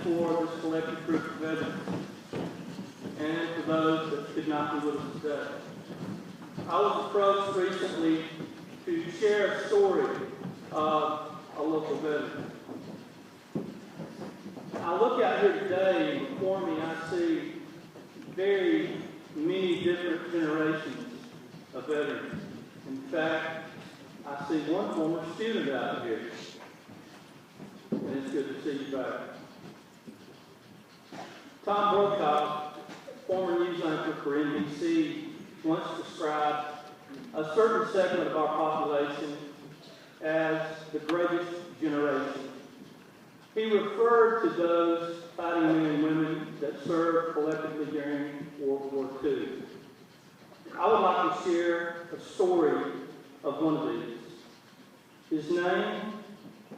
for this collective group of veterans, and for those that could not be with us today. I was approached recently to share a story of a local veteran. I look out here today, and before me I see very many different generations of veterans. In fact, I see one former student out here, and it's good to see you back. Tom Brokaw, former news anchor for NBC, once described a certain segment of our population as the greatest generation. He referred to those fighting men and women that served collectively during World War II. I would like to share a story of one of these. His name,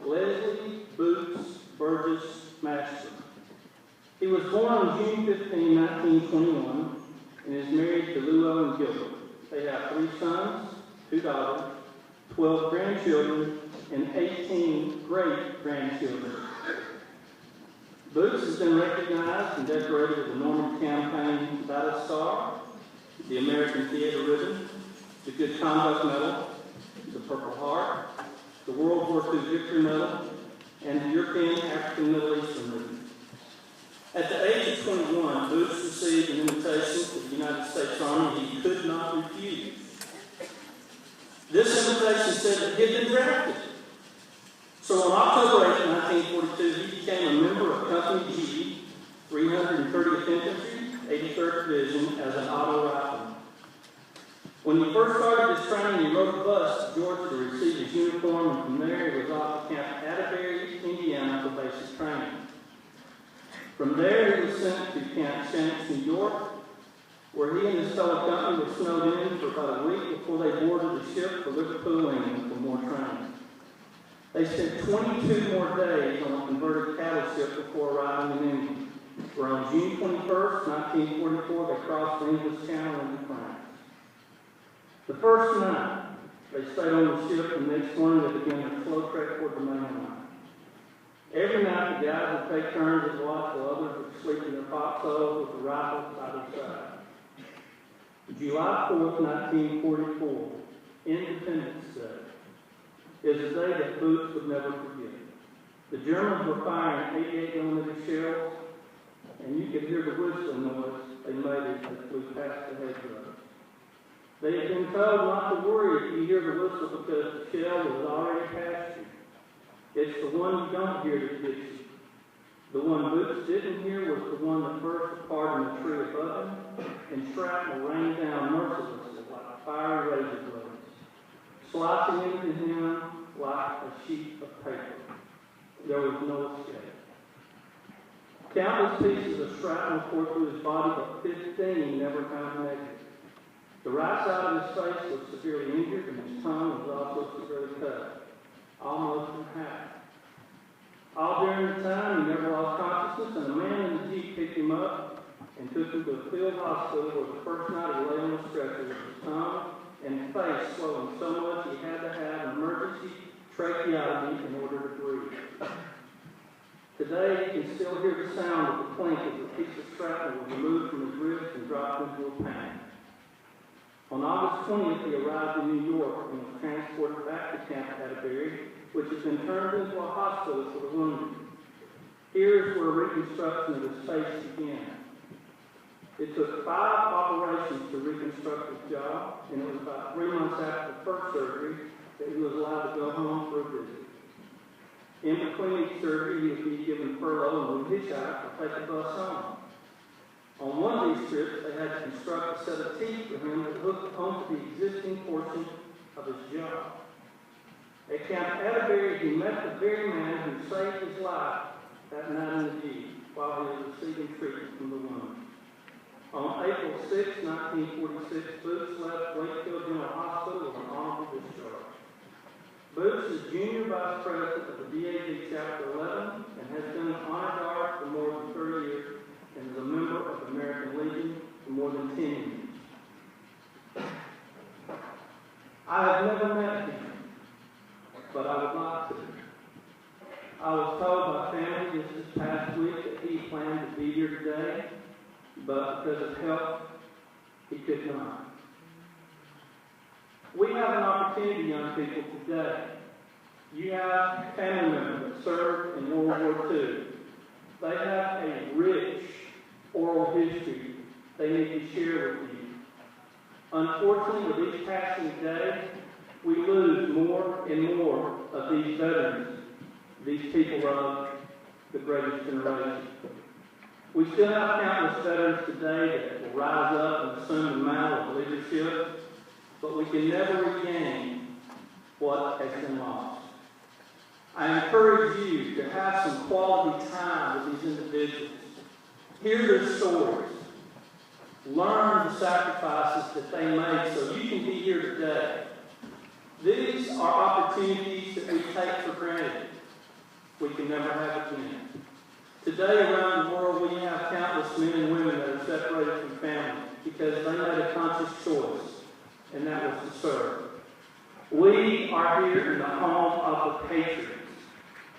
Leslie Boots Burgess Master. He was born on June 15, 1921, and is married to Luo and Gilbert. They have 3 sons, 2 daughters, 12 grandchildren, and 18 great-grandchildren. Boots has been recognized and decorated with the Norman Campaign Battle Star, the American Theater Ribbon, the Good Conduct Medal, the Purple Heart, the World War II Victory Medal, and the European African Middle Eastern Ribbon. At the age of 21, Boots received an invitation to the United States Army he could not refuse. This invitation said that he had been drafted. So on October 8, 1942, he became a member of Company G, 330th Infantry, 83rd Division, as an auto rifleman. When he first started his training, he rode a bus to Georgia to receive his uniform, and from there he was off to Camp Atterbury, Indiana, for basic training. From there, he was sent to Camp Shanks, New York, where he and his fellow company were snowed in for about a week before they boarded the ship for Liverpool, England, for more training. They spent 22 more days on a converted cattle ship before arriving in England, where on June 21st, 1944, they crossed the English Channel into France. The first night, they stayed on the ship, and the next morning they began their slow trek toward the mainland. Every night, the guys would take turns at watch while others would sleep in their foxholes with a rifle side by side. July 4th, 1944, Independence Day, is a day that Boots would never forget. The Germans were firing 88mm shells, and you could hear the whistling noise they made as they flew past the hedgerows. They had been told not to worry if you hear the whistle because the shell was already past you. It's the one you don't hear that gets you. The one Boots didn't hear was the one that burst apart in the tree above him, and shrapnel rained down mercilessly like fiery razor blades, slicing into him like a sheet of paper. There was no escape. Countless pieces of shrapnel tore through his body, but 15 never found negative. The right side of his face was severely injured, and his tongue was also severely cut, almost in half. All during the time, he never lost consciousness, and a man in the Jeep picked him up and took him to a field hospital where the first night he lay on the stretcher with his tongue and face swollen so much he had to have an emergency tracheotomy in order to breathe. Today, you can still hear the sound of the clink as a piece of shrapnel was removed from his ribs and dropped into a pan. On August 20th, he arrived in New York and was transported back to Camp Atterbury, which has been turned into a hospital for the wounded. Here is where reconstruction of his face began. It took 5 operations to reconstruct his jaw, and it was about 3 months after the first surgery that he was allowed to go home for a visit. In between each surgery, he would be given furlough and would hitchhike or take a bus home. On one of these trips, they had to construct a set of teeth for him that hooked onto the existing portion of his jaw. At Camp Atterbury, he met the very man who saved his life that night in the Jeep while he was receiving treatment from the wound. On April 6, 1946, Boots left Wakefield General Hospital with an honorable discharge. Boots is Junior Vice President of the DAV Chapter 11 and has been an honor guard for more than 30 years and is a member of the American Legion for more than 10 years. I have never met him, but I would like to. I was told by family this past week that planned to be here today, but because of health, he could not. We have an opportunity, young people, today. You have family members that served in World War II. They have a rich oral history they need to share with you. Unfortunately, with each passing day, we lose more and more of these veterans, these people of the greatest generation. We still have countless veterans today that will rise up and assume the mantle of leadership, but we can never regain what has been lost. I encourage you to have some quality time with these individuals. Hear their stories. Learn the sacrifices that they made so you can be here today. These are opportunities that we take for granted. We can never have again. Today around the world we have countless men and women that are separated from family because they made a conscious choice, and that was to serve. We are here in the home of the patriots.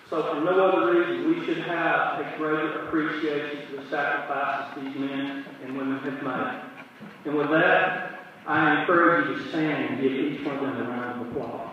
So for no other reason, we should have a greater appreciation for the sacrifices these men and women have made. And with that, I encourage you to stand and give each one of them a round of applause.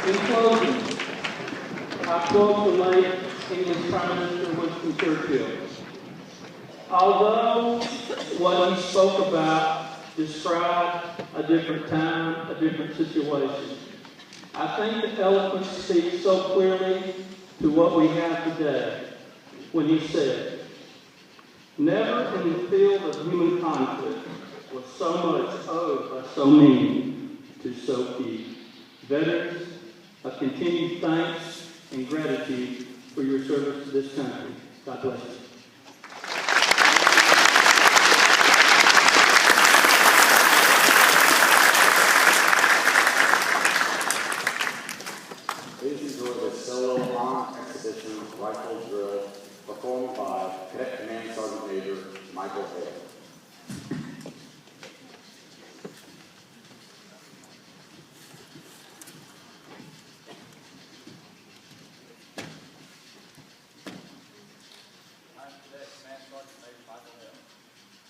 In closing, I quote the late English Prime Minister Winston Churchill. Although what he spoke about described a different time, a different situation, I think the eloquence speaks so clearly to what we have today when he said, "Never in the field of human conflict was so much owed by so many to so few." Veterans, a continued thanks and gratitude for your service to this country. God bless you. Please enjoy the solo on exhibition rifle drill performed by Cadet Command Sergeant Major Michael Hale.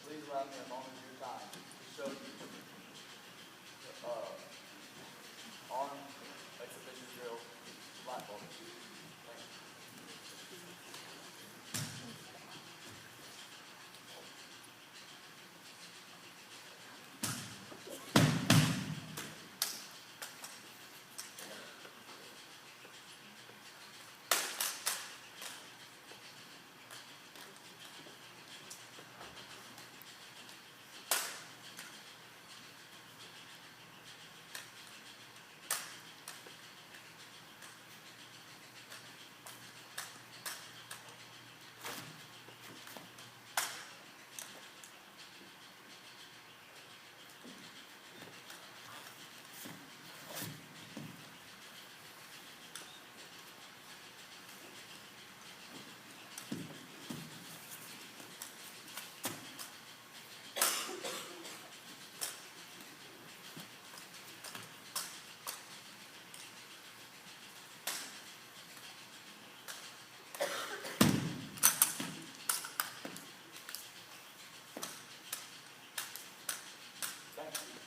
Please allow me a moment of your time to show you on exhibition drill rifle. Thank you.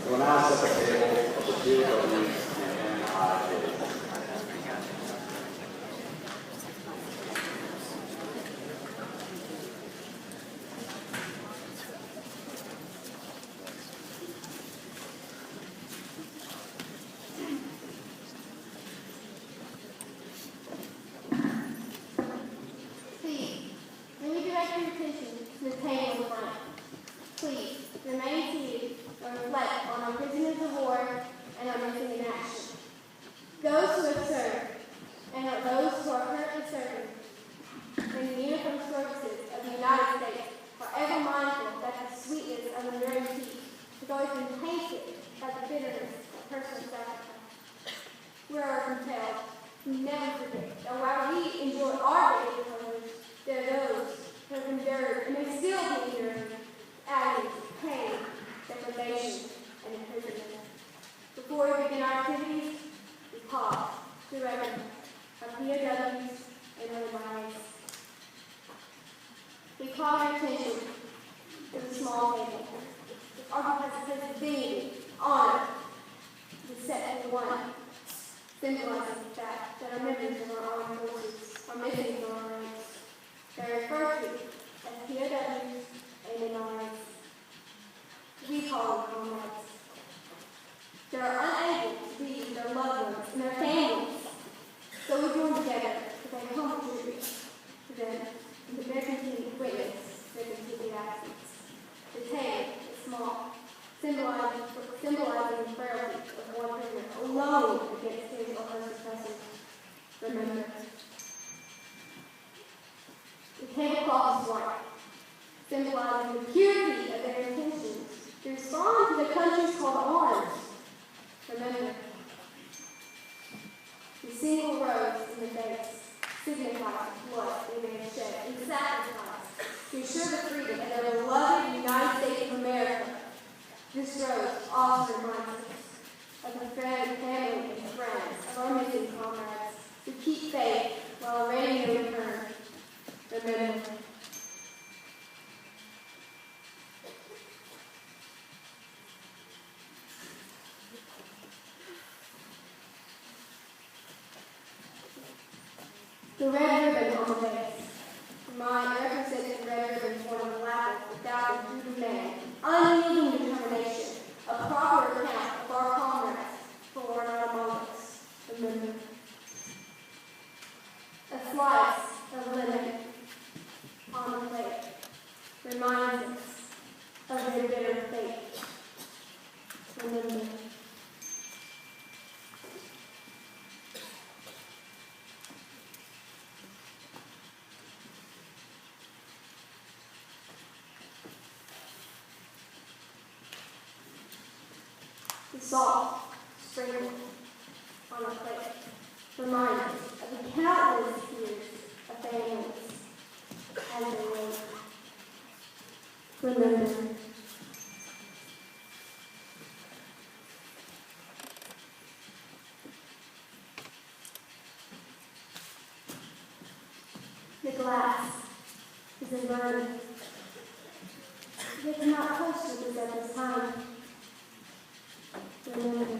We will now set the table of the two W's and NIA. Please, let me direct your attention to the table in front. of enduring peace has always been tainted by the bitterness of personal sacrifice. We are compelled to never forget that while we enjoy our daily pleasures, there are those who have endured and may still be enduring agony, pain, deprivation, and imprisonment. Before we begin our activities, we pause to reckon our POWs and other lives. We call our attention to the small table, which occupies a place of dignity, honor, the set of one, symbolizing the fact that our members of our armed forces are missing from our ranks. They are referred to as POWs and NRAs. We call them comrades. They are unable to be with their loved ones and their families, so we join together to pay humble tribute to them and to their continued witness their continued absence. The table is small, symbolizing the frailty of one prisoner alone against his or her oppressors. Remember, the tablecloth is white, symbolizing the purity of their intentions to respond to the country's call to arms. Remember, the single rose in the base signifies the blood they may have shed in sacrifice to ensure the freedom of their beloved United States of America. This rose also reminds us of the family and friends of our missing comrades who keep faith while awaiting their return. Remember, the red ribbon on the base. Mine represents the red ribbon torn on the lapel without the true demand, unyielding determination, a proper account of our comrades who are not among us. Remember, a slice of lemon on the plate reminds us of their bitter fate. Remember, the salt sprinkled on a plate reminds us of the countless tears of families as they wait. Remember, the glass is inverted. They cannot touch with us at this time. Remember,